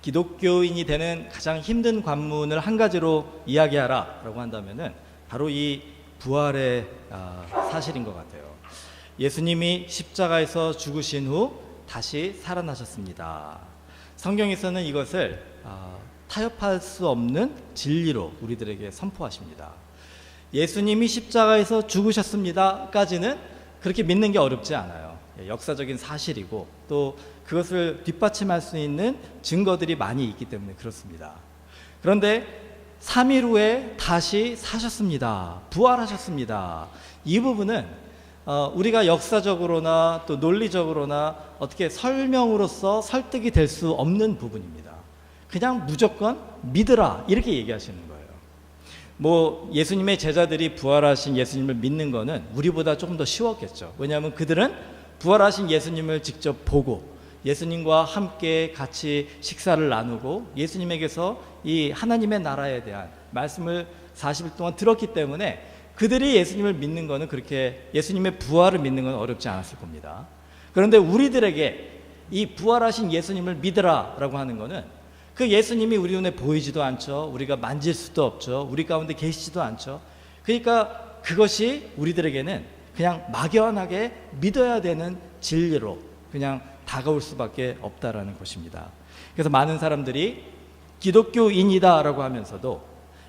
기독교인이 되는 가장 힘든 관문을 한 가지로 이야기하라라고 한다면은 바로 이 부활의 사실인 것 같아요. 예수님이 십자가에서 죽으신 후 다시 살아나셨습니다. 성경에서는 이것을 타협할 수 없는 진리로 우리들에게 선포하십니다. 예수님이 십자가에서 죽으셨습니다까지는 그렇게 믿는 게 어렵지 않아요. 역사적인 사실이고 또 그것을 뒷받침할 수 있는 증거들이 많이 있기 때문에 그렇습니다. 그런데 3일 후에 다시 사셨습니다. 부활하셨습니다. 이 부분은 우리가 역사적으로나 또 논리적으로나 어떻게 설명으로서 설득이 될 수 없는 부분입니다. 그냥 무조건 믿으라 이렇게 얘기하시는 거예요. 뭐 예수님의 제자들이 부활하신 예수님을 믿는 거는 우리보다 조금 더 쉬웠겠죠. 왜냐하면 그들은 부활하신 예수님을 직접 보고 예수님과 함께 같이 식사를 나누고 예수님에게서 이 하나님의 나라에 대한 말씀을 40일 동안 들었기 때문에 그들이 예수님을 믿는 거는 그렇게 예수님의 부활을 믿는 건 어렵지 않았을 겁니다. 그런데 우리들에게 이 부활하신 예수님을 믿으라라고 하는 거는 그 예수님이 우리 눈에 보이지도 않죠. 우리가 만질 수도 없죠. 우리 가운데 계시지도 않죠. 그러니까 그것이 우리들에게는 그냥 막연하게 믿어야 되는 진리로 그냥 다가올 수밖에 없다라는 것입니다. 그래서 많은 사람들이 기독교인이다라고 하면서도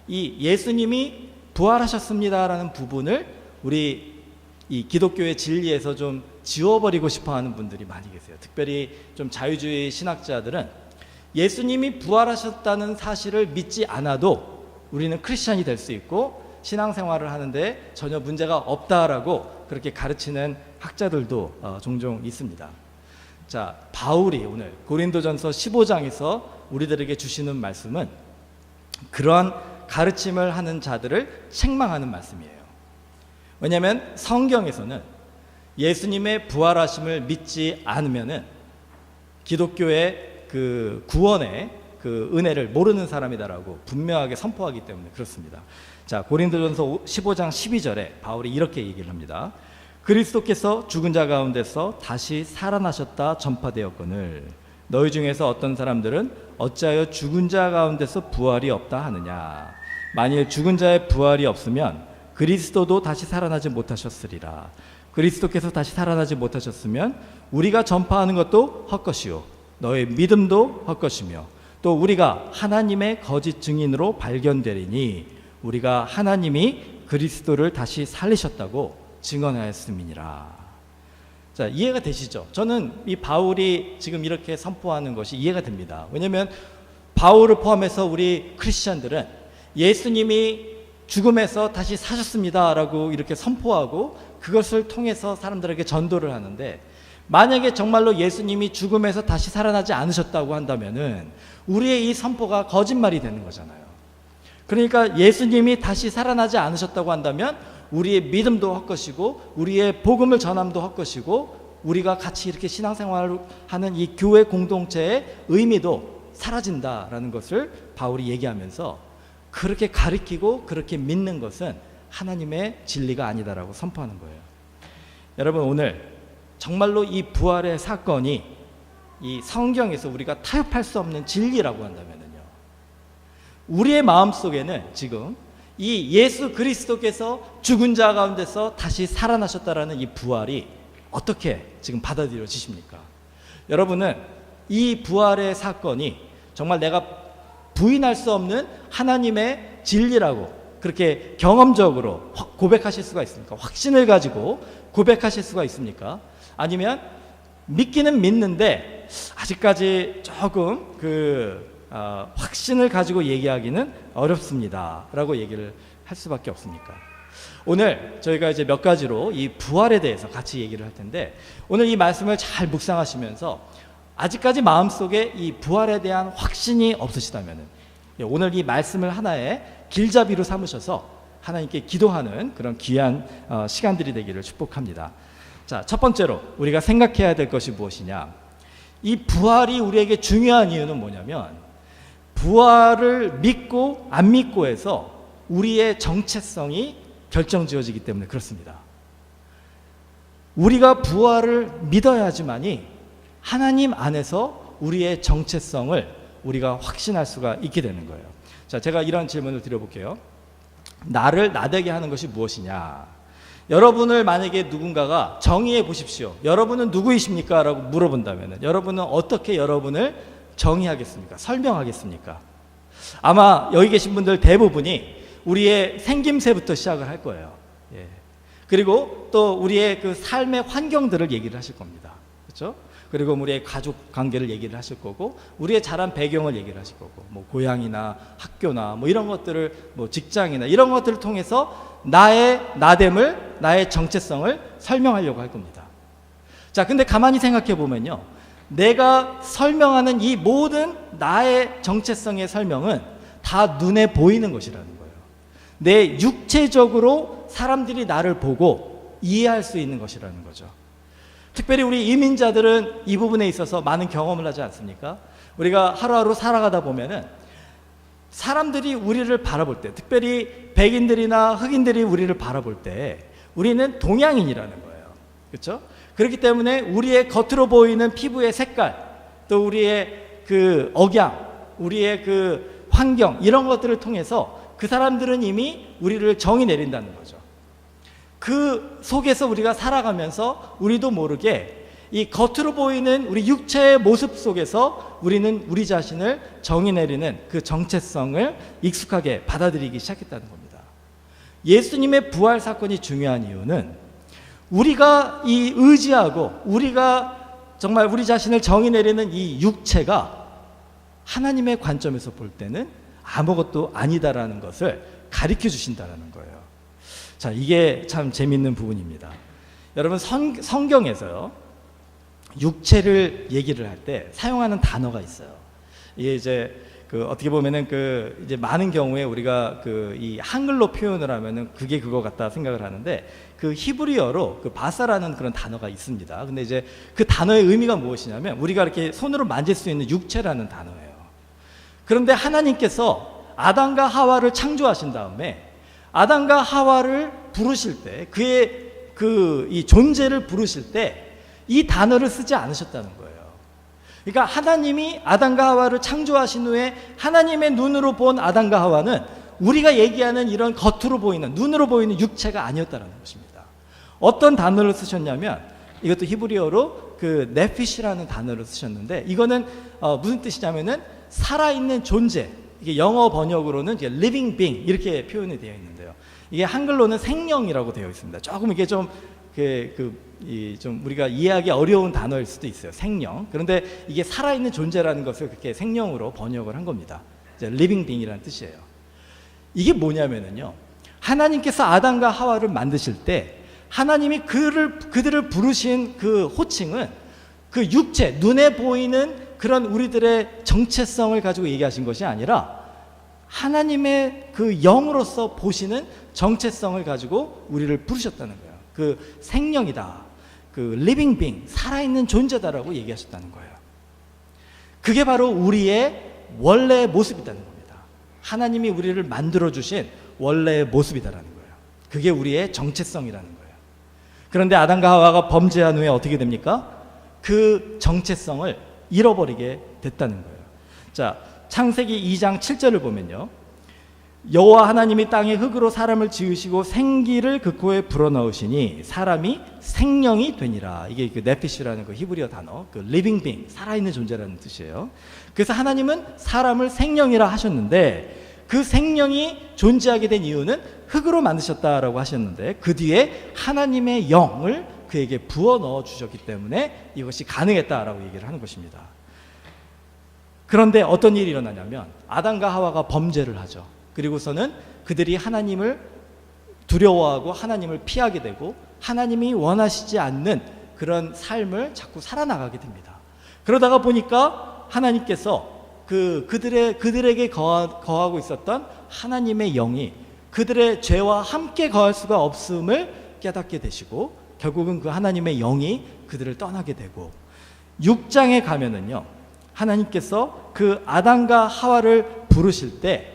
이 예수님이 부활하셨습니다라는 부분을 우리 이 기독교의 진리에서 좀 지워버리고 싶어하는 분들이 많이 계세요. 특별히 좀 자유주의 신학자들은 예수님이 부활하셨다는 사실을 믿지 않아도 우리는 크리스찬이 될 수 있고 신앙생활을 하는데 전혀 문제가 없다라고 그렇게 가르치는 학자들도 종종 있습니다. 자, 바울이 오늘 고린도전서 15장에서 우리들에게 주시는 말씀은 그러한 가르침을 하는 자들을 책망하는 말씀이에요. 왜냐하면 성경에서는 예수님의 부활하심을 믿지 않으면은 기독교의 그 구원의 그 은혜를 모르는 사람이다라고 분명하게 선포하기 때문에 그렇습니다. 자, 고린도전서 15장 12절에 바울이 이렇게 얘기를 합니다. 그리스도께서 죽은 자 가운데서 다시 살아나셨다 전파되었거늘 너희 중에서 어떤 사람들은 어찌하여 죽은 자 가운데서 부활이 없다 하느냐. 만일 죽은 자의 부활이 없으면 그리스도도 다시 살아나지 못하셨으리라. 그리스도께서 다시 살아나지 못하셨으면 우리가 전파하는 것도 헛것이요 너의 믿음도 헛것이며 또 우리가 하나님의 거짓 증인으로 발견되리니 우리가 하나님이 그리스도를 다시 살리셨다고 증언하였음이니라. 자, 이해가 되시죠? 저는 이 바울이 지금 이렇게 선포하는 것이 이해가 됩니다. 왜냐하면 바울을 포함해서 우리 크리스천들은 예수님이 죽음에서 다시 사셨습니다라고 이렇게 선포하고 그것을 통해서 사람들에게 전도를 하는데 만약에 정말로 예수님이 죽음에서 다시 살아나지 않으셨다고 한다면은 우리의 이 선포가 거짓말이 되는 거잖아요. 그러니까 예수님이 다시 살아나지 않으셨다고 한다면 우리의 믿음도 헛것이고 우리의 복음을 전함도 헛것이고 우리가 같이 이렇게 신앙생활을 하는 이 교회 공동체의 의미도 사라진다라는 것을 바울이 얘기하면서 그렇게 가르치고 그렇게 믿는 것은 하나님의 진리가 아니다라고 선포하는 거예요. 여러분, 오늘 정말로 이 부활의 사건이 이 성경에서 우리가 타협할 수 없는 진리라고 한다면요, 우리의 마음속에는 지금 이 예수 그리스도께서 죽은 자 가운데서 다시 살아나셨다라는 이 부활이 어떻게 지금 받아들여지십니까? 여러분은 이 부활의 사건이 정말 내가 부인할 수 없는 하나님의 진리라고 그렇게 경험적으로 고백하실 수가 있습니까? 확신을 가지고 고백하실 수가 있습니까? 아니면 믿기는 믿는데 아직까지 조금 확신을 가지고 얘기하기는 어렵습니다 라고 얘기를 할 수밖에 없습니까? 오늘 저희가 이제 몇 가지로 이 부활에 대해서 같이 얘기를 할 텐데 오늘 이 말씀을 잘 묵상하시면서 아직까지 마음속에 이 부활에 대한 확신이 없으시다면 오늘 이 말씀을 하나의 길잡이로 삼으셔서 하나님께 기도하는 그런 귀한 시간들이 되기를 축복합니다. 자, 첫 번째로 우리가 생각해야 될 것이 무엇이냐, 이 부활이 우리에게 중요한 이유는 뭐냐면 부활을 믿고 안 믿고에서 우리의 정체성이 결정지어지기 때문에 그렇습니다. 우리가 부활을 믿어야지만이 하나님 안에서 우리의 정체성을 우리가 확신할 수가 있게 되는 거예요. 자, 제가 이런 질문을 드려볼게요. 나를 나되게 하는 것이 무엇이냐? 여러분을 만약에 누군가가 정의해 보십시오. 여러분은 누구이십니까? 라고 물어본다면 여러분은 어떻게 여러분을 정의하겠습니까? 설명하겠습니까? 아마 여기 계신 분들 대부분이 우리의 생김새부터 시작을 할 거예요. 예. 그리고 또 우리의 그 삶의 환경들을 얘기를 하실 겁니다. 그렇죠? 그리고 우리의 가족 관계를 얘기를 하실 거고, 우리의 자란 배경을 얘기를 하실 거고, 뭐 고향이나 학교나 뭐 이런 것들을, 뭐 직장이나 이런 것들을 통해서 나의 나됨을, 나의 정체성을 설명하려고 할 겁니다. 자, 근데 가만히 생각해 보면요, 내가 설명하는 이 모든 나의 정체성의 설명은 다 눈에 보이는 것이라는 거예요. 내 육체적으로 사람들이 나를 보고 이해할 수 있는 것이라는 거죠. 특별히 우리 이민자들은 이 부분에 있어서 많은 경험을 하지 않습니까? 우리가 하루하루 살아가다 보면은 사람들이 우리를 바라볼 때, 특별히 백인들이나 흑인들이 우리를 바라볼 때 우리는 동양인이라는 거예요. 그렇죠? 그렇기 때문에 우리의 겉으로 보이는 피부의 색깔, 또 우리의 그 억양, 우리의 그 환경, 이런 것들을 통해서 그 사람들은 이미 우리를 정의 내린다는 거죠. 그 속에서 우리가 살아가면서 우리도 모르게 이 겉으로 보이는 우리 육체의 모습 속에서 우리는 우리 자신을 정의 내리는 그 정체성을 익숙하게 받아들이기 시작했다는 겁니다. 예수님의 부활 사건이 중요한 이유는 우리가 이 의지하고 우리가 정말 우리 자신을 정의 내리는 이 육체가 하나님의 관점에서 볼 때는 아무것도 아니다라는 것을 가르쳐 주신다는 거예요. 자, 이게 참 재밌는 부분입니다. 여러분, 성경에서요, 육체를 얘기를 할 때 사용하는 단어가 있어요. 이게 이제 어떻게 보면은 이제 많은 경우에 우리가 이 한글로 표현을 하면은 그게 그거 같다 생각을 하는데, 그 히브리어로 바사라는 그런 단어가 있습니다. 근데 이제 그 단어의 의미가 무엇이냐면 우리가 이렇게 손으로 만질 수 있는 육체라는 단어예요. 그런데 하나님께서 아담과 하와를 창조하신 다음에 아담과 하와를 부르실 때, 그의 이 존재를 부르실 때 이 단어를 쓰지 않으셨다는 거예요. 그러니까 하나님이 아담과 하와를 창조하신 후에 하나님의 눈으로 본 아담과 하와는 우리가 얘기하는 이런 겉으로 보이는, 눈으로 보이는 육체가 아니었다는 것입니다. 어떤 단어를 쓰셨냐면, 이것도 히브리어로 네피시라는 단어를 쓰셨는데, 이거는 무슨 뜻이냐면은 살아있는 존재, 이게 영어 번역으로는 이제 living being 이렇게 표현이 되어 있는데요. 이게 한글로는 생명이라고 되어 있습니다. 조금 이게 좀 우리가 이해하기 어려운 단어일 수도 있어요. 생명. 그런데 이게 살아있는 존재라는 것을 그렇게 생명으로 번역을 한 겁니다. 이제 living being이라는 뜻이에요. 이게 뭐냐면은요, 하나님께서 아담과 하와를 만드실 때 하나님이 그들을 부르신 그 호칭은 그 육체, 눈에 보이는 그런 우리들의 정체성을 가지고 얘기하신 것이 아니라 하나님의 그 영으로서 보시는 정체성을 가지고 우리를 부르셨다는 거예요. 그 생명이다, 그 living being, 살아있는 존재다라고 얘기하셨다는 거예요. 그게 바로 우리의 원래의 모습이라는 겁니다. 하나님이 우리를 만들어주신 원래의 모습이다라는 거예요. 그게 우리의 정체성이라는 거예요. 그런데 아담과 하와가 범죄한 후에 어떻게 됩니까? 그 정체성을 잃어버리게 됐다는 거예요. 자, 창세기 2장 7절을 보면요, 여호와 하나님이 땅에 흙으로 사람을 지으시고 생기를 그 코에 불어넣으시니 사람이 생명이 되니라. 이게 네피시라는 히브리어 단어, living being, 살아있는 존재라는 뜻이에요. 그래서 하나님은 사람을 생명이라 하셨는데, 그 생명이 존재하게 된 이유는 흙으로 만드셨다라고 하셨는데, 그 뒤에 하나님의 영을 그에게 부어 넣어 주셨기 때문에 이것이 가능했다라고 얘기를 하는 것입니다. 그런데 어떤 일이 일어나냐면 아담과 하와가 범죄를 하죠. 그리고서는 그들이 하나님을 두려워하고 하나님을 피하게 되고 하나님이 원하시지 않는 그런 삶을 자꾸 살아나가게 됩니다. 그러다가 보니까 하나님께서 그들에게 거하고 있었던 하나님의 영이 그들의 죄와 함께 거할 수가 없음을 깨닫게 되시고, 결국은 그 하나님의 영이 그들을 떠나게 되고, 6장에 가면은요, 하나님께서 그 아담과 하와를 부르실 때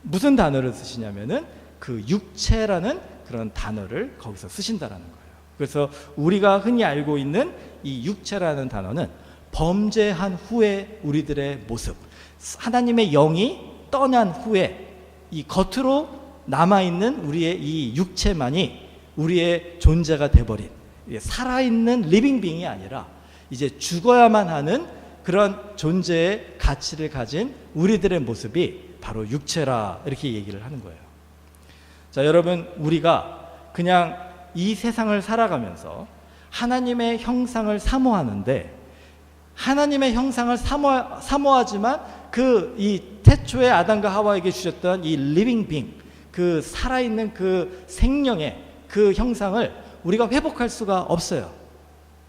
무슨 단어를 쓰시냐면은 그 육체라는 그런 단어를 거기서 쓰신다라는 거예요. 그래서 우리가 흔히 알고 있는 이 육체라는 단어는 범죄한 후에 우리들의 모습, 하나님의 영이 떠난 후에 이 겉으로 남아있는 우리의 이 육체만이 우리의 존재가 돼버린, 살아있는 리빙빙이 아니라 이제 죽어야만 하는 그런 존재의 가치를 가진 우리들의 모습이 바로 육체라, 이렇게 얘기를 하는 거예요. 자, 여러분, 우리가 그냥 이 세상을 살아가면서 하나님의 형상을 사모하는데, 하나님의 형상을 사모하지만 그 이 태초에 아담과 하와에게 주셨던 이 리빙빙, 그 살아있는 그 생명의 그 형상을 우리가 회복할 수가 없어요.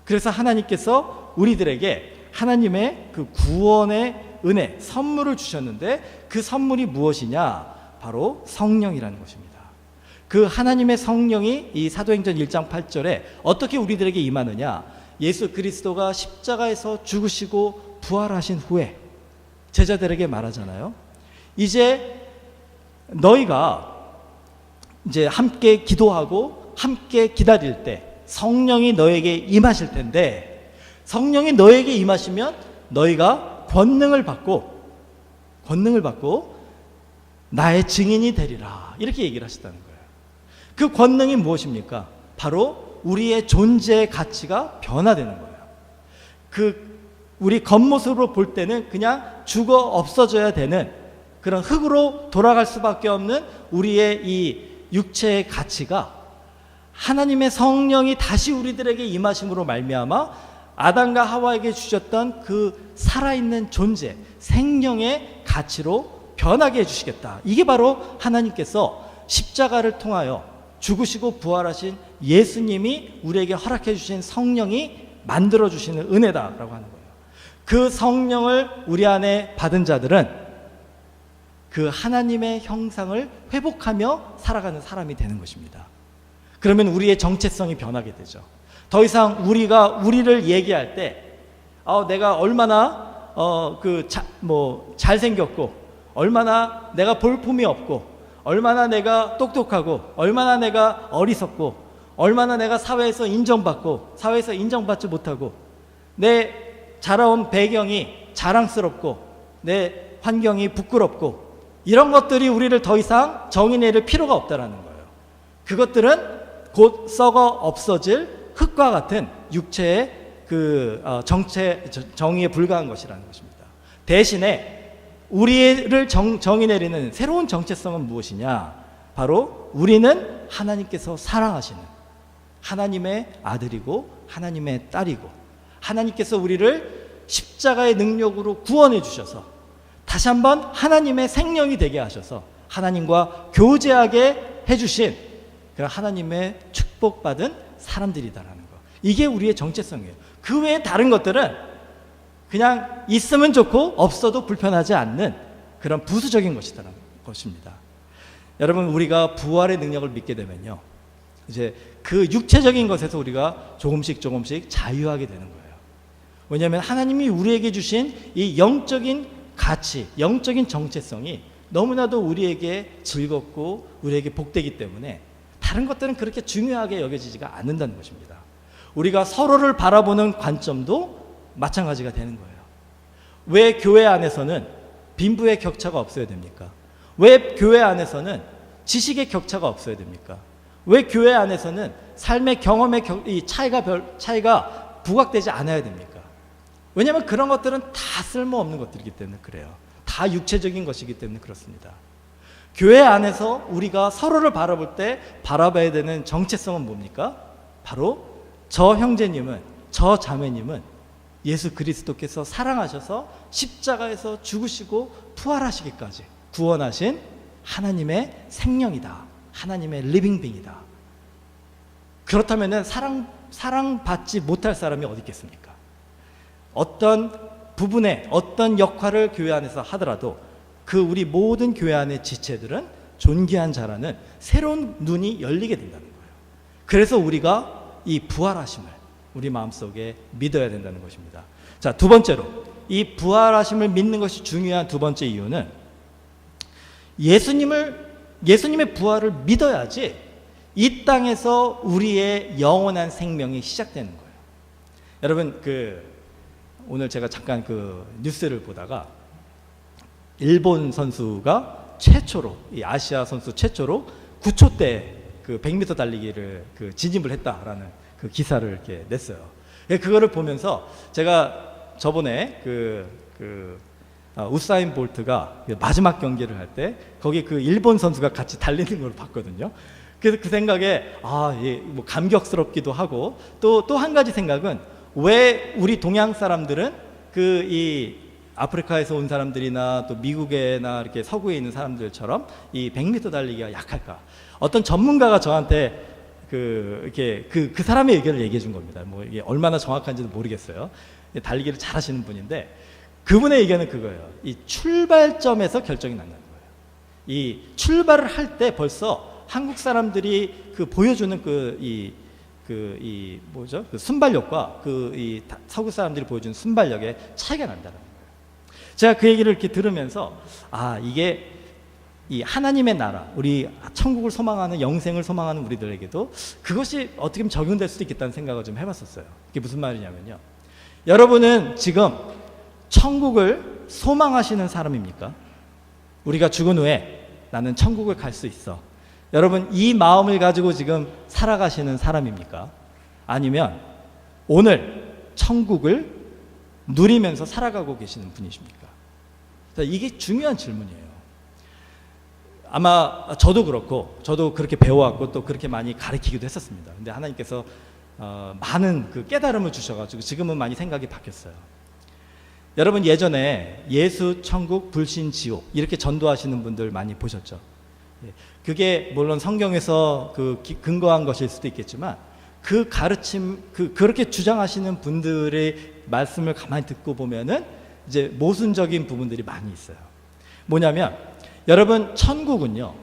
그래서 하나님께서 우리들에게 하나님의 그 구원의 은혜, 선물을 주셨는데, 그 선물이 무엇이냐? 바로 성령이라는 것입니다. 그 하나님의 성령이 이 사도행전 1장 8절에 어떻게 우리들에게 임하느냐? 예수 그리스도가 십자가에서 죽으시고 부활하신 후에 제자들에게 말하잖아요. 이제 너희가 이제 함께 기도하고 함께 기다릴 때 성령이 너에게 임하실 텐데, 성령이 너에게 임하시면 너희가 권능을 받고 나의 증인이 되리라, 이렇게 얘기를 하셨다는 거예요. 그 권능이 무엇입니까? 바로 우리의 존재의 가치가 변화되는 거예요. 우리 겉모습으로 볼 때는 그냥 죽어 없어져야 되는 그런 흙으로 돌아갈 수밖에 없는 우리의 이 육체의 가치가 하나님의 성령이 다시 우리들에게 임하심으로 말미암아 아담과 하와에게 주셨던 그 살아있는 존재, 생명의 가치로 변하게 해주시겠다. 이게 바로 하나님께서 십자가를 통하여 죽으시고 부활하신 예수님이 우리에게 허락해 주신 성령이 만들어 주시는 은혜다라고 하는 거예요. 그 성령을 우리 안에 받은 자들은 그 하나님의 형상을 회복하며 살아가는 사람이 되는 것입니다. 그러면 우리의 정체성이 변하게 되죠. 더 이상 우리가 우리를 얘기할 때 내가 얼마나 잘생겼고, 얼마나 내가 볼품이 없고, 얼마나 내가 똑똑하고, 얼마나 내가 어리석고, 얼마나 내가 사회에서 인정받고 사회에서 인정받지 못하고, 내 자라온 배경이 자랑스럽고 내 환경이 부끄럽고, 이런 것들이 우리를 더 이상 정의내릴 필요가 없다라는 거예요. 그것들은 곧 썩어 없어질 흙과 같은 육체의 정의에 불과한 것이라는 것입니다. 대신에 우리를 정의 내리는 새로운 정체성은 무엇이냐? 바로 우리는 하나님께서 사랑하시는 하나님의 아들이고 하나님의 딸이고, 하나님께서 우리를 십자가의 능력으로 구원해 주셔서 다시 한번 하나님의 생명이 되게 하셔서 하나님과 교제하게 해주신 그런 하나님의 축복받은 사람들이다라는 거. 이게 우리의 정체성이에요. 그 외에 다른 것들은 그냥 있으면 좋고 없어도 불편하지 않는 그런 부수적인 것이라는 것입니다. 여러분, 우리가 부활의 능력을 믿게 되면요, 이제 그 육체적인 것에서 우리가 조금씩 자유하게 되는 거예요. 왜냐하면 하나님이 우리에게 주신 이 영적인 가치, 영적인 정체성이 너무나도 우리에게 즐겁고 우리에게 복되기 때문에 다른 것들은 그렇게 중요하게 여겨지지가 않는다는 것입니다. 우리가 서로를 바라보는 관점도 마찬가지가 되는 거예요. 왜 교회 안에서는 빈부의 격차가 없어야 됩니까? 왜 교회 안에서는 지식의 격차가 없어야 됩니까? 왜 교회 안에서는 삶의 경험의 차이가 부각되지 않아야 됩니까? 왜냐하면 그런 것들은 다 쓸모없는 것들이기 때문에 그래요. 다 육체적인 것이기 때문에 그렇습니다. 교회 안에서 우리가 서로를 바라볼 때 바라봐야 되는 정체성은 뭡니까? 바로 저 형제님은, 저 자매님은 예수 그리스도께서 사랑하셔서 십자가에서 죽으시고 부활하시기까지 구원하신 하나님의 생명이다. 하나님의 리빙빙이다. 그렇다면 사랑받지 못할 사람이 어디 있겠습니까? 어떤 부분에 어떤 역할을 교회 안에서 하더라도 그 우리 모든 교회 안의 지체들은 존귀한 자라는 새로운 눈이 열리게 된다는 거예요. 그래서 우리가 이 부활하심을 우리 마음속에 믿어야 된다는 것입니다. 자, 두 번째로 이 부활하심을 믿는 것이 중요한 두 번째 이유는 예수님의 부활을 믿어야지 이 땅에서 우리의 영원한 생명이 시작되는 거예요. 여러분, 오늘 제가 잠깐 그 뉴스를 보다가 일본 선수가 최초로, 이 아시아 선수 최초로 9초대 그 100m 달리기를 그 진입을 했다라는 그 기사를 이렇게 냈어요. 그거를 보면서 제가 저번에 우사인 볼트가 마지막 경기를 할 때 거기 그 일본 선수가 같이 달리는 걸 봤거든요. 그래서 그 생각에 뭐 감격스럽기도 하고 또 한 가지 생각은 왜 우리 동양 사람들은 이 아프리카에서 온 사람들이나 또 미국에나 이렇게 서구에 있는 사람들처럼 이 100m 달리기가 약할까? 어떤 전문가가 저한테 그 사람의 의견을 얘기해 준 겁니다. 뭐 이게 얼마나 정확한지는 모르겠어요. 달리기를 잘하시는 분인데 그분의 의견은 그거예요. 이 출발점에서 결정이 난다는 거예요. 이 출발을 할 때 벌써 한국 사람들이 그 보여주는 뭐죠? 그 순발력과 이 서구 사람들이 보여주는 순발력에 차이가 난다는 거예요. 제가 그 얘기를 이렇게 들으면서 이게 이 하나님의 나라, 우리 천국을 소망하는, 영생을 소망하는 우리들에게도 그것이 어떻게 보면 적용될 수도 있겠다는 생각을 좀 해봤었어요. 이게 무슨 말이냐면요, 여러분은 지금 천국을 소망하시는 사람입니까? 우리가 죽은 후에 나는 천국을 갈 수 있어, 여러분 이 마음을 가지고 지금 살아가시는 사람입니까? 아니면 오늘 천국을 누리면서 살아가고 계시는 분이십니까? 이게 중요한 질문이에요. 아마 저도 그렇고, 저도 그렇게 배워왔고 또 그렇게 많이 가르치기도 했었습니다. 근데 하나님께서 많은 그 깨달음을 주셔가지고 지금은 많이 생각이 바뀌었어요. 여러분 예전에 예수, 천국, 불신, 지옥 이렇게 전도하시는 분들 많이 보셨죠? 그게 물론 성경에서 근거한 것일 수도 있겠지만 그 가르침, 그렇게 주장하시는 분들의 말씀을 가만히 듣고 보면은 이제 모순적인 부분들이 많이 있어요. 뭐냐면 여러분 천국은요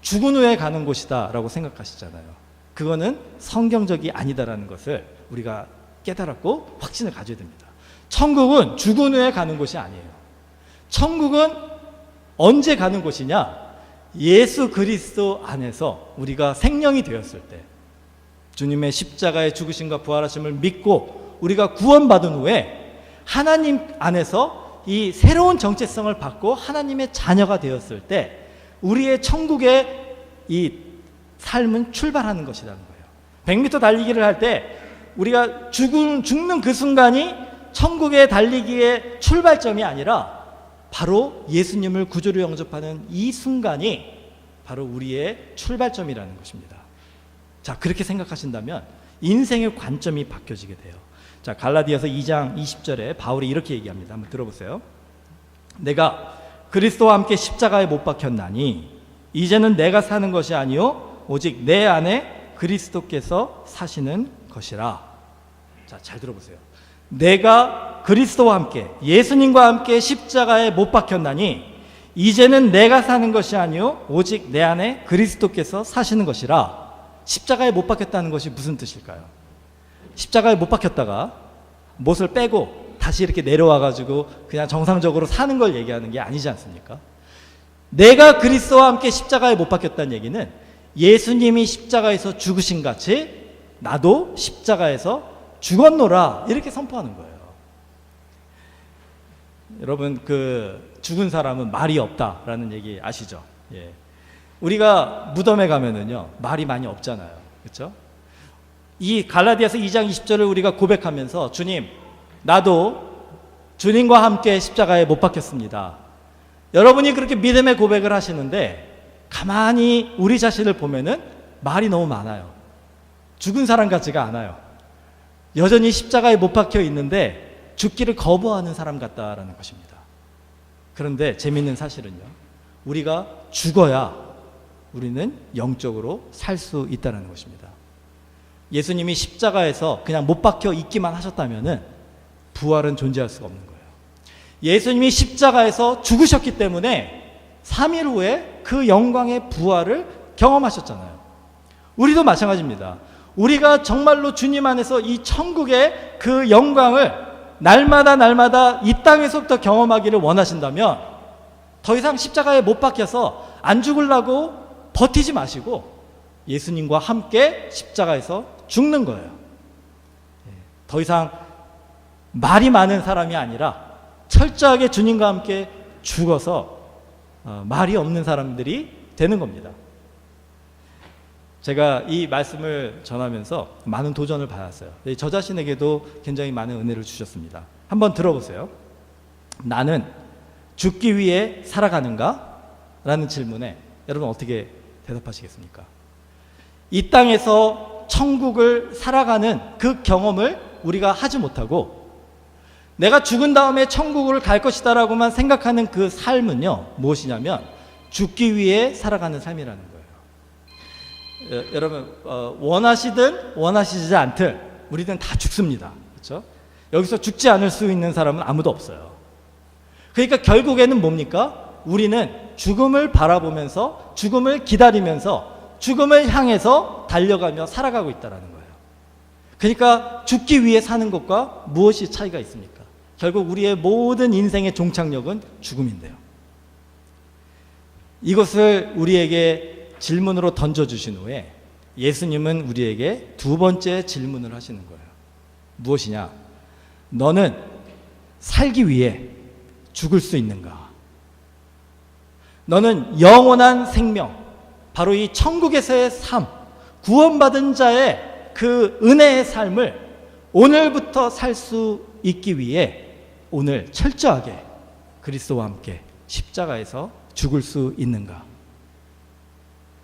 죽은 후에 가는 곳이다 라고 생각하시잖아요. 그거는 성경적이 아니다라는 것을 우리가 깨달았고 확신을 가져야 됩니다. 천국은 죽은 후에 가는 곳이 아니에요. 천국은 언제 가는 곳이냐? 예수 그리스도 안에서 우리가 생명이 되었을 때, 주님의 십자가의 죽으심과 부활하심을 믿고 우리가 구원받은 후에 하나님 안에서 이 새로운 정체성을 받고 하나님의 자녀가 되었을 때 우리의 천국의 이 삶은 출발하는 것이라는 거예요. 100m 달리기를 할 때 우리가 죽는 그 순간이 천국의 달리기의 출발점이 아니라 바로 예수님을 구주로 영접하는 이 순간이 바로 우리의 출발점이라는 것입니다. 자, 그렇게 생각하신다면 인생의 관점이 바뀌어지게 돼요. 자, 갈라디아서 2장 20절에 바울이 이렇게 얘기합니다. 한번 들어보세요. 내가 그리스도와 함께 십자가에 못 박혔나니 이제는 내가 사는 것이 아니요 오직 내 안에 그리스도께서 사시는 것이라. 자, 잘 들어보세요. 내가 그리스도와 함께, 예수님과 함께 십자가에 못 박혔나니 이제는 내가 사는 것이 아니요 오직 내 안에 그리스도께서 사시는 것이라. 십자가에 못 박혔다는 것이 무슨 뜻일까요? 십자가에 못 박혔다가 못을 빼고 다시 이렇게 내려와 가지고 그냥 정상적으로 사는 걸 얘기하는 게 아니지 않습니까? 내가 그리스도와 함께 십자가에 못 박혔다는 얘기는 예수님이 십자가에서 죽으신 같이 나도 십자가에서 죽었노라 이렇게 선포하는 거예요. 여러분 죽은 사람은 말이 없다라는 얘기 아시죠? 예. 우리가 무덤에 가면은요 말이 많이 없잖아요, 그렇죠? 이 갈라디아서 2장 20절을 우리가 고백하면서 주님, 나도 주님과 함께 십자가에 못 박혔습니다. 여러분이 그렇게 믿음의 고백을 하시는데 가만히 우리 자신을 보면은 말이 너무 많아요. 죽은 사람 같지가 않아요. 여전히 십자가에 못 박혀 있는데 죽기를 거부하는 사람 같다라는 것입니다. 그런데 재미있는 사실은요, 우리가 죽어야 우리는 영적으로 살 수 있다는 것입니다. 예수님이 십자가에서 그냥 못 박혀 있기만 하셨다면은 부활은 존재할 수가 없는 거예요. 예수님이 십자가에서 죽으셨기 때문에 3일 후에 그 영광의 부활을 경험하셨잖아요. 우리도 마찬가지입니다. 우리가 정말로 주님 안에서 이 천국의 그 영광을 날마다 이 땅에서부터 경험하기를 원하신다면 더 이상 십자가에 못 박혀서 안 죽으려고 버티지 마시고 예수님과 함께 십자가에서 죽는 거예요. 더 이상 말이 많은 사람이 아니라 철저하게 주님과 함께 죽어서 말이 없는 사람들이 되는 겁니다. 제가 이 말씀을 전하면서 많은 도전을 받았어요. 저 자신에게도 굉장히 많은 은혜를 주셨습니다. 한번 들어보세요. 나는 죽기 위해 살아가는가? 라는 질문에 여러분 어떻게 대답하시겠습니까? 이 땅에서 천국을 살아가는 그 경험을 우리가 하지 못하고 내가 죽은 다음에 천국을 갈 것이다 라고만 생각하는 그 삶은요, 무엇이냐면 죽기 위해 살아가는 삶이라는 거예요. 여러분 원하시든 원하시지 않든 우리는 다 죽습니다. 그렇죠? 여기서 죽지 않을 수 있는 사람은 아무도 없어요. 그러니까 결국에는 뭡니까? 우리는 죽음을 바라보면서 죽음을 기다리면서 죽음을 향해서 달려가며 살아가고 있다는 거예요. 그러니까 죽기 위해 사는 것과 무엇이 차이가 있습니까? 결국 우리의 모든 인생의 종착역은 죽음인데요. 이것을 우리에게 질문으로 던져주신 후에 예수님은 우리에게 두 번째 질문을 하시는 거예요. 무엇이냐? 너는 살기 위해 죽을 수 있는가? 너는 영원한 생명, 바로 이 천국에서의 삶, 구원받은 자의 그 은혜의 삶을 오늘부터 살 수 있기 위해 오늘 철저하게 그리스도와 함께 십자가에서 죽을 수 있는가?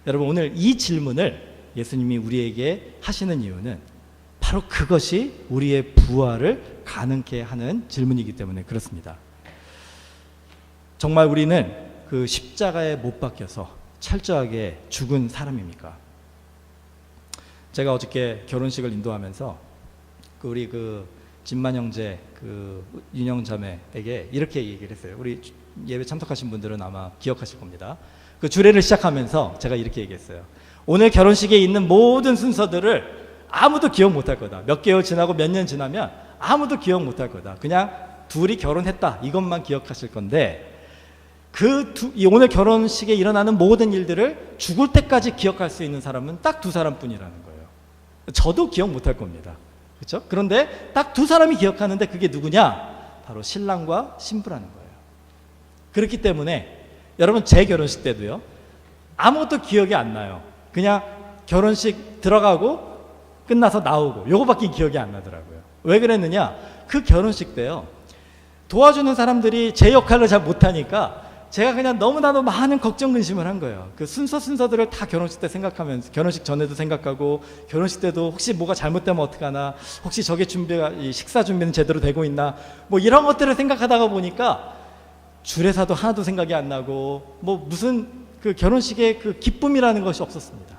여러분, 오늘 이 질문을 예수님이 우리에게 하시는 이유는 바로 그것이 우리의 부활을 가능케 하는 질문이기 때문에 그렇습니다. 정말 우리는 그 십자가에 못 박혀서 철저하게 죽은 사람입니까? 제가 어저께 결혼식을 인도하면서 우리 진만 형제 윤영 자매에게 이렇게 얘기를 했어요. 우리 예배 참석하신 분들은 아마 기억하실 겁니다. 그 주례를 시작하면서 제가 이렇게 얘기했어요. 오늘 결혼식에 있는 모든 순서들을 아무도 기억 못할 거다. 몇 개월 지나고 몇 년 지나면 아무도 기억 못할 거다. 그냥 둘이 결혼했다 이것만 기억하실 건데 오늘 결혼식에 일어나는 모든 일들을 죽을 때까지 기억할 수 있는 사람은 딱 두 사람뿐이라는 거예요. 저도 기억 못할 겁니다. 그렇죠? 그런데 딱 두 사람이 기억하는데 그게 누구냐? 바로 신랑과 신부라는 거예요. 그렇기 때문에 여러분 제 결혼식 때도요. 아무것도 기억이 안 나요. 그냥 결혼식 들어가고 끝나서 나오고 요거밖에 기억이 안 나더라고요. 왜 그랬느냐? 그 결혼식 때요. 도와주는 사람들이 제 역할을 잘 못하니까 제가 그냥 너무나도 많은 걱정 근심을 한 거예요. 그 순서들을 다 결혼식 때 생각하면서 결혼식 전에도 생각하고 결혼식 때도 혹시 뭐가 잘못되면 어떡하나, 혹시 저게 식사 준비는 제대로 되고 있나, 뭐 이런 것들을 생각하다가 보니까 주례사도 하나도 생각이 안 나고 뭐 무슨 그 결혼식의 그 기쁨이라는 것이 없었습니다.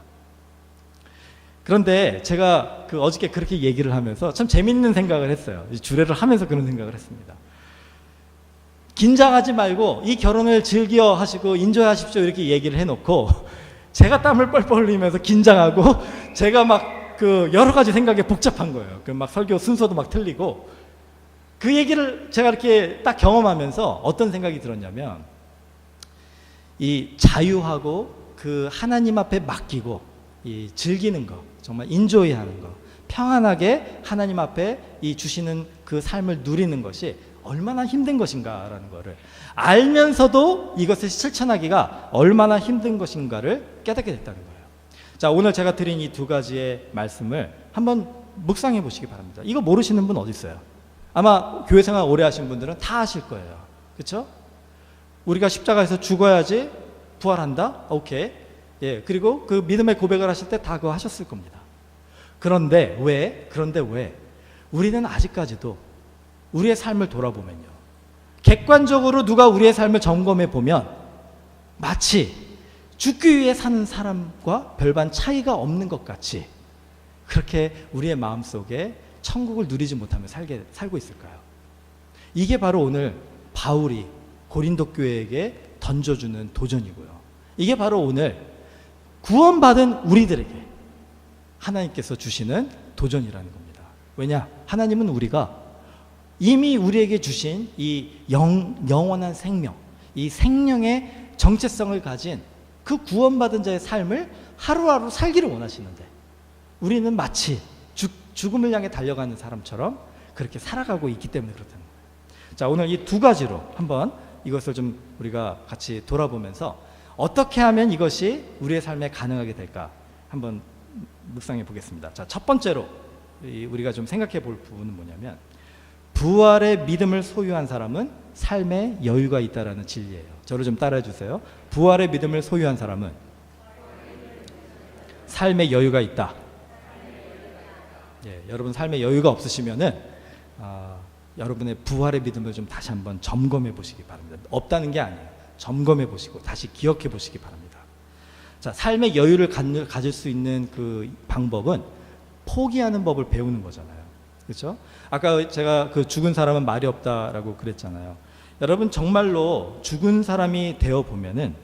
그런데 제가 어저께 그렇게 얘기를 하면서 참 재밌는 생각을 했어요. 주례를 하면서 그런 생각을 했습니다. 긴장하지 말고 이 결혼을 즐겨 하시고 인조하십시오 이렇게 얘기를 해놓고 제가 땀을 뻘뻘 흘리면서 긴장하고 제가 막 여러 가지 생각이 복잡한 거예요. 막 설교 순서도 막 틀리고 그 얘기를 제가 이렇게 딱 경험하면서 어떤 생각이 들었냐면 이 자유하고 그 하나님 앞에 맡기고 이 즐기는 거, 정말 인조이 하는 거, 평안하게 하나님 앞에 이 주시는 그 삶을 누리는 것이 얼마나 힘든 것인가라는 것을 알면서도 이것을 실천하기가 얼마나 힘든 것인가를 깨닫게 됐다는 거예요. 자, 오늘 제가 드린 이 두 가지의 말씀을 한번 묵상해 보시기 바랍니다. 이거 모르시는 분 어디 있어요? 아마 교회 생활 오래 하신 분들은 다 아실 거예요. 그렇죠? 우리가 십자가에서 죽어야지 부활한다? 오케이. 예, 그리고 그 믿음의 고백을 하실 때 다 그거 하셨을 겁니다. 그런데 왜 우리는 아직까지도 우리의 삶을 돌아보면요, 객관적으로 누가 우리의 삶을 점검해 보면 마치 죽기 위해 사는 사람과 별반 차이가 없는 것 같이 그렇게 우리의 마음속에 천국을 누리지 못하며 살고 있을까요? 이게 바로 오늘 바울이 고린도 교회에게 던져주는 도전이고요. 이게 바로 오늘 구원받은 우리들에게 하나님께서 주시는 도전이라는 겁니다. 왜냐? 하나님은 우리가 이미 우리에게 주신 이 영원한 생명, 이 생명의 정체성을 가진 그 구원받은 자의 삶을 하루하루 살기를 원하시는데 우리는 마치 죽음을 향해 달려가는 사람처럼 그렇게 살아가고 있기 때문에 그렇다는 거예요. 자, 오늘 이 두 가지로 한번 이것을 좀 우리가 같이 돌아보면서 어떻게 하면 이것이 우리의 삶에 가능하게 될까 한번 묵상해 보겠습니다. 자, 첫 번째로 우리가 좀 생각해 볼 부분은 뭐냐면, 부활의 믿음을 소유한 사람은 삶에 여유가 있다라는 진리예요. 저를 좀 따라해 주세요. 부활의 믿음을 소유한 사람은 삶에 여유가 있다. 예, 여러분 삶에 여유가 없으시면은 여러분의 부활의 믿음을 좀 다시 한번 점검해 보시기 바랍니다. 없다는 게 아니에요. 점검해 보시고 다시 기억해 보시기 바랍니다. 자, 삶의 여유를 가질 수 있는 그 방법은 포기하는 법을 배우는 거잖아요. 그렇죠? 아까 제가 그 죽은 사람은 말이 없다라고 그랬잖아요. 여러분 정말로 죽은 사람이 되어 보면은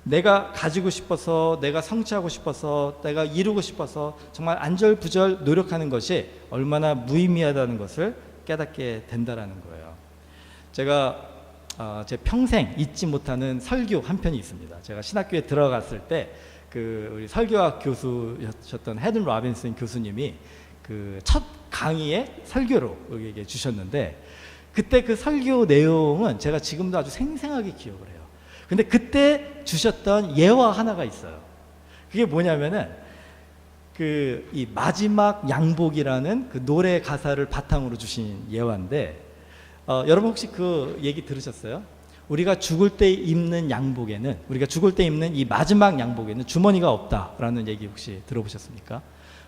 내가 가지고 싶어서, 내가 성취하고 싶어서, 내가 이루고 싶어서 정말 안절부절 노력하는 것이 얼마나 무의미하다는 것을 깨닫게 된다라는 거예요. 제가 제 평생 잊지 못하는 설교 한 편이 있습니다. 제가 신학교에 들어갔을 때 그 우리 설교학 교수였던 헤든 로빈슨 교수님이 그 첫 강의에 설교로 여기에 주셨는데, 그때 그 설교 내용은 제가 지금도 아주 생생하게 기억을 해요. 근데 그때 주셨던 예화 하나가 있어요. 그게 뭐냐면은 그 이 마지막 양복이라는 그 노래 가사를 바탕으로 주신 예화인데, 여러분 혹시 그 얘기 들으셨어요? 우리가 죽을 때 입는 양복에는, 우리가 죽을 때 입는 이 마지막 양복에는 주머니가 없다라는 얘기 혹시 들어보셨습니까?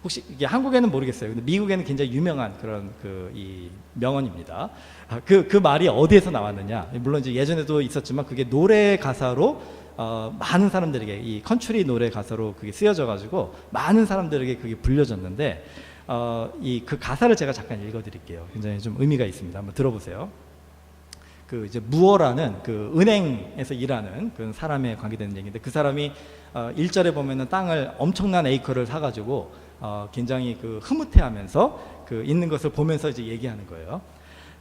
혹시 이게 한국에는 모르겠어요. 근데 미국에는 굉장히 유명한 그런 이 명언입니다. 그 말이 어디에서 나왔느냐? 물론 이제 예전에도 있었지만 그게 노래 가사로 많은 사람들에게, 이 컨트리 노래 가사로 그게 쓰여져 가지고 많은 사람들에게 그게 불려졌는데, 그 가사를 제가 잠깐 읽어드릴게요. 굉장히 좀 의미가 있습니다. 한번 들어보세요. 그 이제 무어라는 그 은행에서 일하는 그 사람에 관계되는 얘기인데, 그 사람이 1절에 보면은 땅을 엄청난 에이커를 사가지고 굉장히 그 흐뭇해하면서 그 있는 것을 보면서 이제 얘기하는 거예요.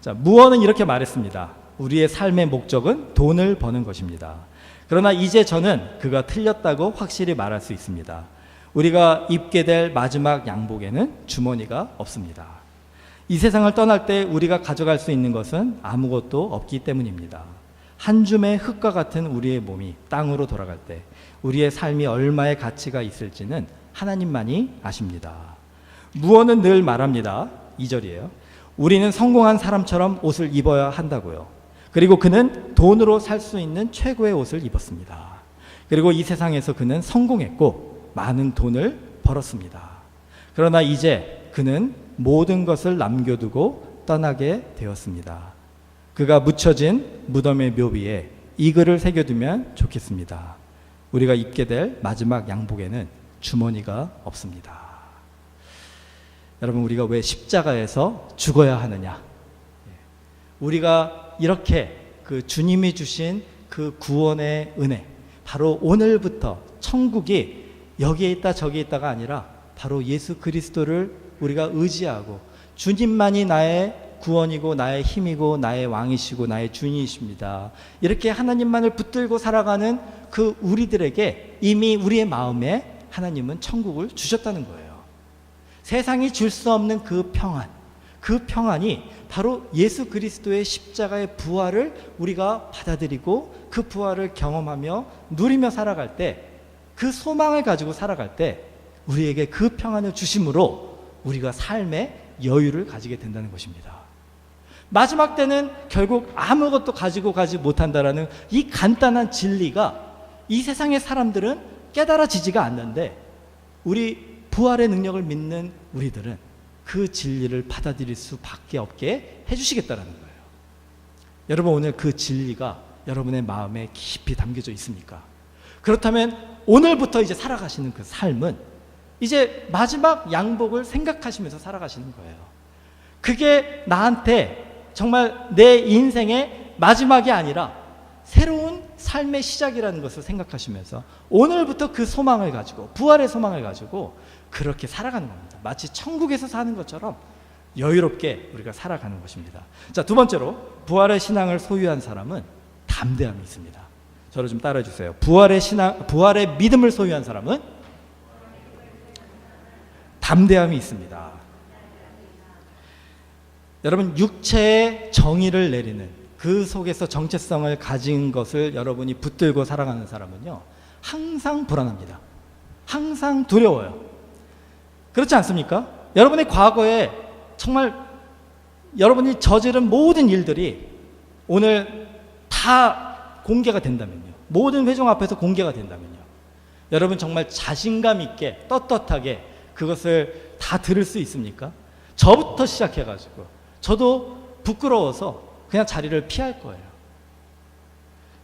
자, 무어는 이렇게 말했습니다. 우리의 삶의 목적은 돈을 버는 것입니다. 그러나 이제 저는 그가 틀렸다고 확실히 말할 수 있습니다. 우리가 입게 될 마지막 양복에는 주머니가 없습니다. 이 세상을 떠날 때 우리가 가져갈 수 있는 것은 아무것도 없기 때문입니다. 한 줌의 흙과 같은 우리의 몸이 땅으로 돌아갈 때 우리의 삶이 얼마의 가치가 있을지는 하나님만이 아십니다. 무어는 늘 말합니다. 2절이에요. 우리는 성공한 사람처럼 옷을 입어야 한다고요. 그리고 그는 돈으로 살 수 있는 최고의 옷을 입었습니다. 그리고 이 세상에서 그는 성공했고 많은 돈을 벌었습니다. 그러나 이제 그는 모든 것을 남겨두고 떠나게 되었습니다. 그가 묻혀진 무덤의 묘비에 이 글을 새겨두면 좋겠습니다. 우리가 입게 될 마지막 양복에는 주머니가 없습니다. 여러분, 우리가 왜 십자가에서 죽어야 하느냐? 우리가 이렇게 그 주님이 주신 그 구원의 은혜, 바로 오늘부터 천국이 여기에 있다 저기에 있다가 아니라 바로 예수 그리스도를 우리가 의지하고, 주님만이 나의 구원이고 나의 힘이고 나의 왕이시고 나의 주인이십니다, 이렇게 하나님만을 붙들고 살아가는 그 우리들에게 이미 우리의 마음에 하나님은 천국을 주셨다는 거예요. 세상이 줄 수 없는 그 평안, 그 평안이 바로 예수 그리스도의 십자가의 부활을 우리가 받아들이고 그 부활을 경험하며 누리며 살아갈 때, 그 소망을 가지고 살아갈 때 우리에게 그 평안을 주심으로 우리가 삶의 여유를 가지게 된다는 것입니다. 마지막 때는 결국 아무것도 가지고 가지 못한다라는 이 간단한 진리가 이 세상의 사람들은 깨달아지지가 않는데, 우리 부활의 능력을 믿는 우리들은 그 진리를 받아들일 수밖에 없게 해주시겠다라는 거예요. 여러분, 오늘 그 진리가 여러분의 마음에 깊이 담겨져 있습니까? 그렇다면 오늘부터 이제 살아가시는 그 삶은 이제 마지막 양복을 생각하시면서 살아가시는 거예요. 그게 나한테 정말 내 인생의 마지막이 아니라 새로운 삶의 시작이라는 것을 생각하시면서 오늘부터 그 소망을 가지고, 부활의 소망을 가지고 그렇게 살아가는 겁니다. 마치 천국에서 사는 것처럼 여유롭게 우리가 살아가는 것입니다. 자, 두 번째로, 부활의 신앙을 소유한 사람은 담대함이 있습니다. 저를 좀 따라해 주세요. 부활의 믿음을 소유한 사람은 담대함이 있습니다. 여러분, 육체의 정의를 내리는 그 속에서 정체성을 가진 것을 여러분이 붙들고 살아가는 사람은요, 항상 불안합니다. 항상 두려워요. 그렇지 않습니까? 여러분의 과거에 정말 여러분이 저지른 모든 일들이 오늘 다 공개가 된다면요, 모든 회중 앞에서 공개가 된다면요, 여러분 정말 자신감 있게 떳떳하게 그것을 다 들을 수 있습니까? 저부터 시작해가지고 저도 부끄러워서 그냥 자리를 피할 거예요.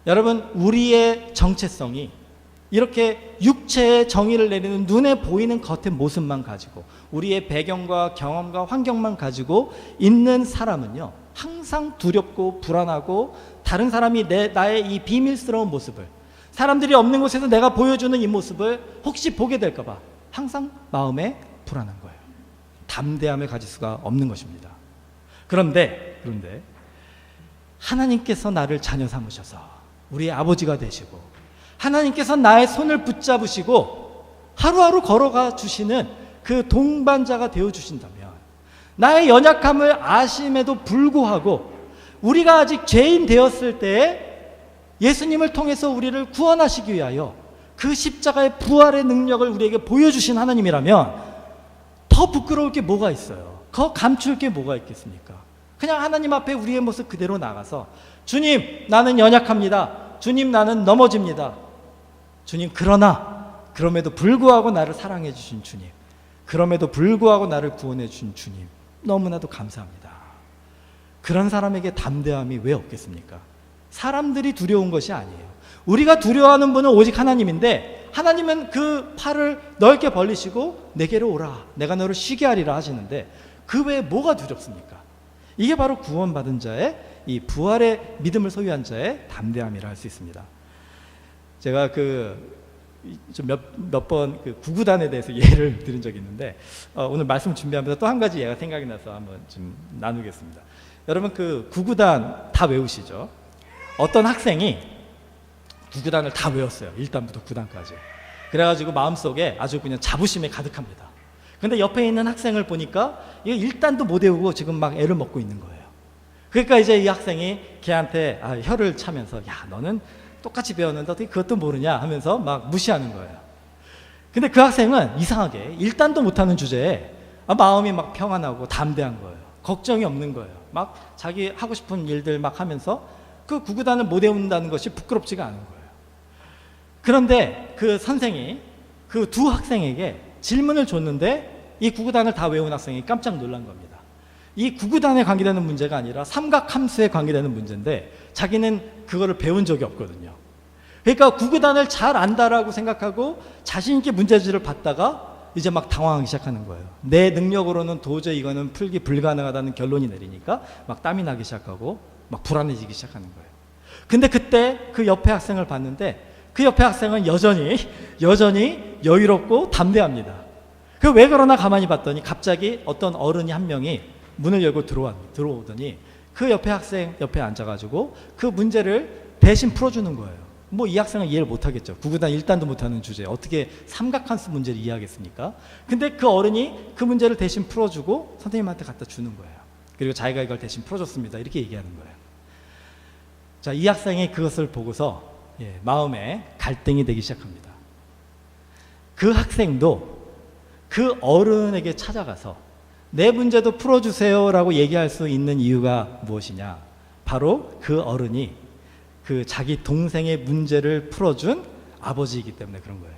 여러분, 우리의 정체성이 이렇게 육체의 정의를 내리는 눈에 보이는 겉의 모습만 가지고, 우리의 배경과 경험과 환경만 가지고 있는 사람은요, 항상 두렵고 불안하고, 다른 사람이 나의 이 비밀스러운 모습을, 사람들이 없는 곳에서 내가 보여주는 이 모습을 혹시 보게 될까 봐 항상 마음에 불안한 거예요. 담대함을 가질 수가 없는 것입니다. 그런데 하나님께서 나를 자녀 삼으셔서 우리의 아버지가 되시고, 하나님께서 나의 손을 붙잡으시고 하루하루 걸어가 주시는 그 동반자가 되어 주신다면, 나의 연약함을 아심에도 불구하고 우리가 아직 죄인 되었을 때에 예수님을 통해서 우리를 구원하시기 위하여 그 십자가의 부활의 능력을 우리에게 보여주신 하나님이라면 더 부끄러울 게 뭐가 있어요? 더 감출 게 뭐가 있겠습니까? 그냥 하나님 앞에 우리의 모습 그대로 나가서, 주님, 나는 연약합니다. 주님, 나는 넘어집니다. 주님, 그럼에도 불구하고 나를 사랑해 주신 주님, 그럼에도 불구하고 나를 구원해 주신 주님, 너무나도 감사합니다. 그런 사람에게 담대함이 왜 없겠습니까? 사람들이 두려운 것이 아니에요. 우리가 두려워하는 분은 오직 하나님인데, 하나님은 그 팔을 넓게 벌리시고 내게로 오라, 내가 너를 쉬게 하리라 하시는데, 그 외에 뭐가 두렵습니까? 이게 바로 구원받은 자의, 이 부활의 믿음을 소유한 자의 담대함이라 할 수 있습니다. 제가 몇 번 구구단에 대해서 예를 들은 적이 있는데, 오늘 말씀 준비하면서 또 한 가지 예가 생각이 나서 한번 좀 나누겠습니다. 여러분, 그 구구단 다 외우시죠? 어떤 학생이 구구단을 다 외웠어요. 1단부터 9단까지. 그래가지고 마음속에 아주 그냥 자부심에 가득합니다. 근데 옆에 있는 학생을 보니까 이거 1단도 못 외우고 지금 막 애를 먹고 있는 거예요. 그러니까 이제 이 학생이 걔한테 혀를 차면서, 야, 너는 똑같이 배웠는데 어떻게 그것도 모르냐 하면서 막 무시하는 거예요. 근데 그 학생은 이상하게 1단도 못하는 주제에 마음이 막 평안하고 담대한 거예요. 걱정이 없는 거예요. 막 자기 하고 싶은 일들 막 하면서 그 구구단을 못 외운다는 것이 부끄럽지가 않은 거예요. 그런데 그 선생이 그 두 학생에게 질문을 줬는데, 이 구구단을 다 외운 학생이 깜짝 놀란 겁니다. 이 구구단에 관계되는 문제가 아니라 삼각함수에 관계되는 문제인데, 자기는 그거를 배운 적이 없거든요. 그러니까 구구단을 잘 안다라고 생각하고 자신 있게 문제지를 받다가 이제 막 당황하기 시작하는 거예요. 내 능력으로는 도저히 이거는 풀기 불가능하다는 결론이 내리니까 막 땀이 나기 시작하고 막 불안해지기 시작하는 거예요. 근데 그때 그 옆에 학생을 봤는데, 그 옆에 학생은 여전히 여유롭고 담대합니다. 그 왜 그러나 가만히 봤더니 갑자기 어떤 어른이 한 명이 문을 열고 들어오더니 그 옆에 학생 옆에 앉아가지고 그 문제를 대신 풀어주는 거예요. 뭐 이 학생은 이해를 못하겠죠. 구구단 1단도 못하는 주제에 어떻게 삼각함수 문제를 이해하겠습니까? 근데 그 어른이 그 문제를 대신 풀어주고 선생님한테 갖다 주는 거예요. 그리고 자기가 이걸 대신 풀어줬습니다, 이렇게 얘기하는 거예요. 자, 이 학생이 그것을 보고서 마음에 갈등이 되기 시작합니다. 그 학생도 그 어른에게 찾아가서 내 문제도 풀어주세요 라고 얘기할 수 있는 이유가 무엇이냐? 바로 그 어른이 그 자기 동생의 문제를 풀어준 아버지이기 때문에 그런 거예요.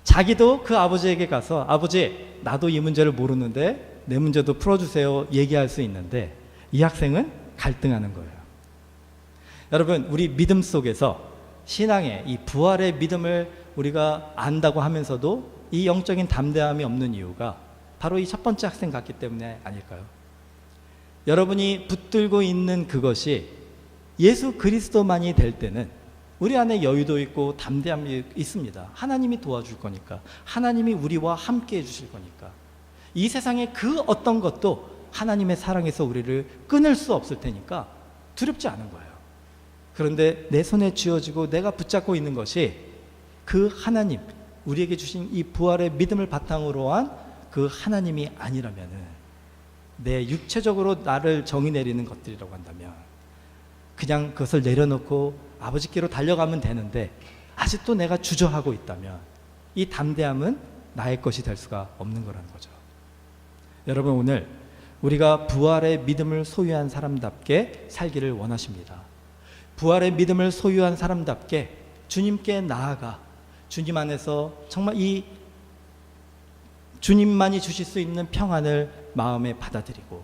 자기도 그 아버지에게 가서, 아버지, 나도 이 문제를 모르는데 내 문제도 풀어주세요 얘기할 수 있는데, 이 학생은 갈등하는 거예요. 여러분, 우리 믿음 속에서 신앙의 이 부활의 믿음을 우리가 안다고 하면서도 이 영적인 담대함이 없는 이유가 바로 이 첫 번째 학생 같기 때문에 아닐까요? 여러분이 붙들고 있는 그것이 예수 그리스도만이 될 때는 우리 안에 여유도 있고 담대함이 있습니다. 하나님이 도와줄 거니까, 하나님이 우리와 함께 해주실 거니까, 이 세상의 그 어떤 것도 하나님의 사랑에서 우리를 끊을 수 없을 테니까 두렵지 않은 거예요. 그런데 내 손에 쥐어지고 내가 붙잡고 있는 것이 그 하나님, 우리에게 주신 이 부활의 믿음을 바탕으로 한 그 하나님이 아니라면은 내 육체적으로 나를 정의 내리는 것들이라고 한다면 그냥 그것을 내려놓고 아버지께로 달려가면 되는데 아직도 내가 주저하고 있다면 이 담대함은 나의 것이 될 수가 없는 거라는 거죠. 여러분, 오늘 우리가 부활의 믿음을 소유한 사람답게 살기를 원하십니다. 부활의 믿음을 소유한 사람답게 주님께 나아가 주님 안에서 정말 이 주님만이 주실 수 있는 평안을 마음에 받아들이고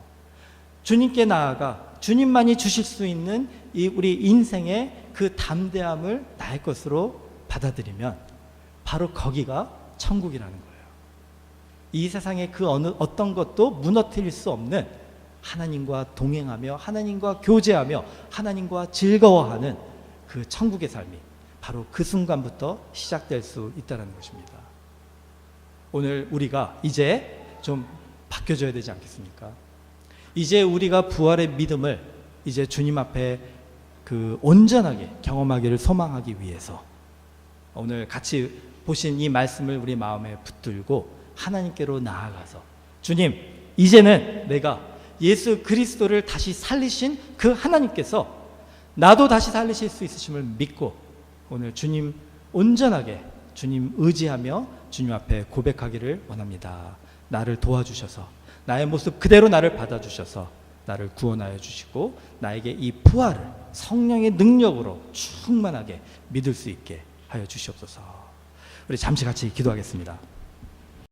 주님께 나아가 주님만이 주실 수 있는 이 우리 인생의 그 담대함을 나의 것으로 받아들이면 바로 거기가 천국이라는 거예요. 이 세상의 그 어떤 것도 무너뜨릴 수 없는 하나님과 동행하며 하나님과 교제하며 하나님과 즐거워하는 그 천국의 삶이 바로 그 순간부터 시작될 수 있다는 것입니다. 오늘 우리가 이제 좀 바뀌어져야 되지 않겠습니까? 이제 우리가 부활의 믿음을 이제 주님 앞에 그 온전하게 경험하기를 소망하기 위해서 오늘 같이 보신 이 말씀을 우리 마음에 붙들고 하나님께로 나아가서 주님, 이제는 내가 예수 그리스도를 다시 살리신 그 하나님께서 나도 다시 살리실 수 있으심을 믿고 오늘 주님 온전하게 주님 의지하며 주님 앞에 고백하기를 원합니다. 나를 도와주셔서 나의 모습 그대로 나를 받아주셔서 나를 구원하여 주시고 나에게 이 부활을 성령의 능력으로 충만하게 믿을 수 있게 하여 주시옵소서. 우리 잠시 같이 기도하겠습니다.